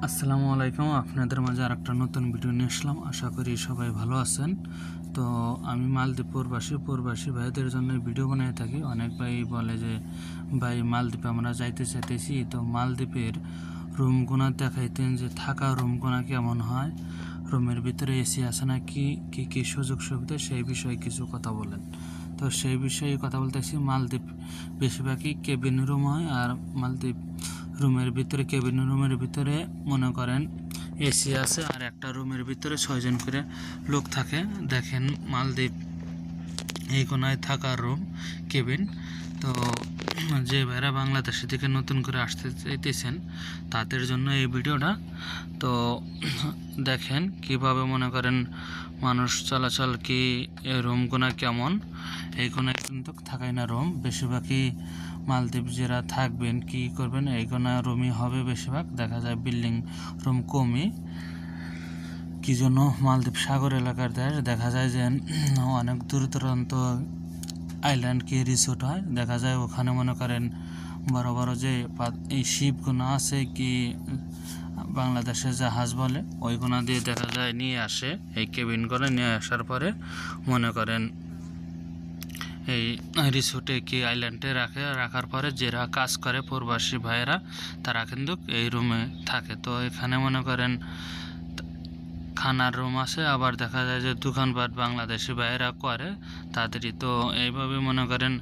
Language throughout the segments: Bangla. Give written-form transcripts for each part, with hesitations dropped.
আসসালামু আলাইকুম। আপনাদের মাঝে আরেকটা নতুন ভিডিও নিয়ে আসলাম। আশা করি সবাই ভালো আছেন। তো আমি মালদ্বীপ প্রবাসী ভাইদের জন্য ভিডিও বানিয়ে থাকি। অনেক ভাই বলে যে ভাই মালদ্বীপে আমরা যাইতে চাইতেছি, তো মালদ্বীপের রুমগুনা দেখাইতেন যে থাকা রুমগুনা কেমন হয়, রুমের ভিতরে এসি আছে না, কি কি সুযোগ সুবিধা, সেই বিষয়ে কিছু কথা বলেন। তো সেই বিষয়ে কথা বলতেছি। মালদ্বীপ বেশিরভাগই কেবিন রুম হয়, আর মালদ্বীপ কেবিন রুমের ভিতরে মনে করেন এসি আছে, আর একটা রুমের ভিতরে 6 জন করে লোক থাকে। দেখেন মালদ্বীপ এই কোনায় থাকার রুম কেবিন। তো যে ভাইরা বাংলাদেশ থেকে নতুন করে আসতে চাইতেছেন তাদের জন্য এই ভিডিওটা। তো দেখেন কিভাবে মনে করেন মানুষ চলাচল, কি রুমগুনা কেমন। এই কোনায় কিন্তু থাকাই না রুম, বেশিরভাগই মালদ্বীপ যারা থাকবেন কি করবেন, এই কোনা রুমই হবে বেশিরভাগ। দেখা যায় বিল্ডিং রুম কমই, কি জন্য মালদ্বীপ সাগর এলাকার দেশ। দেখা যায় যে অনেক দূর দূরান্ত আইল্যান্ড কি রিসোর্ট হয়, দেখা যায় ওখানে মনে করেন বড় বড় যে এই শিপগুলো আছে, কি বাংলাদেশের জাহাজ বলে, ওইগুলো দিয়ে দেখা যায় নিয়ে আসে। এই কেবিনগুলো নিয়ে আসার পরে মনে করেন এই রিসোর্টে কি আইল্যান্ডে রাখার পরে যারা কাজ করে প্রবাসী ভাইয়েরা, তারা কিন্তু এই রুমে থাকে। তো এখানে মনে করেন খানার রুম আছে, আবার দেখা যায় যে দোকানপাট বাংলাদেশি ভাইয়েরা করে তাদেরই। তো এইভাবে মনে করেন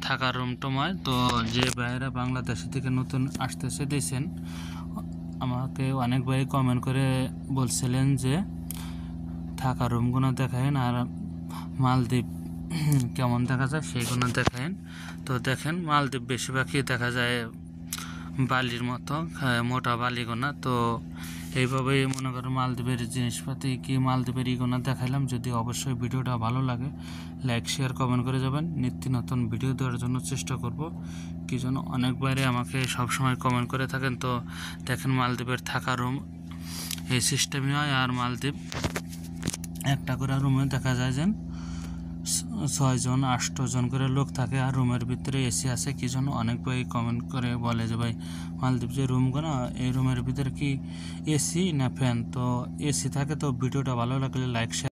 থাকার রুম টুমায়। তো যে ভাইয়েরা বাংলাদেশি থেকে নতুন আসতেছে দিয়েছেন, আমাকে অনেক ভাই কমেন্ট করে বলছিলেন যে থাকার রুমগুলো দেখায়েন আর মালদ্বীপ কেমন দেখা যায় সেইগুলো দেখায়েন। তো দেখেন মালদ্বীপ বেশিরভাগই দেখা যায় বালির মতো মোটা বালিগুনা। তো এইভাবেই মনে করেন মালদ্বীপের জিনিসপাতি কি মালদ্বীপের ইগুনা দেখাইলাম। যদি অবশ্যই ভিডিওটা ভালো লাগে লাইক শেয়ার কমেন্ট করে যাবেন। নিত্য নতুন ভিডিও দেওয়ার জন্য চেষ্টা করব, কি জন্য অনেক বাইরে আমাকে সবসময় কমেন্ট করে থাকেন। তো দেখেন মালদ্বীপের থাকা রুম এই সিস্টেমই হয়, আর মালদ্বীপ একটা করে রুমে দেখা যায় যে 6 জন 8 জন করে লোক থাকে, আর রুমের ভিতরে এসি আছে। কি জন্য অনেক ভাই কমেন্ট করে বলে যে ভাই মালদ্বীপ যে রুমগুলো, এই রুমের ভিতরে কি এসি না ফ্যান। তো এসি থাকে। তো ভিডিওটা ভালো লাগলে লাইক শেয়ার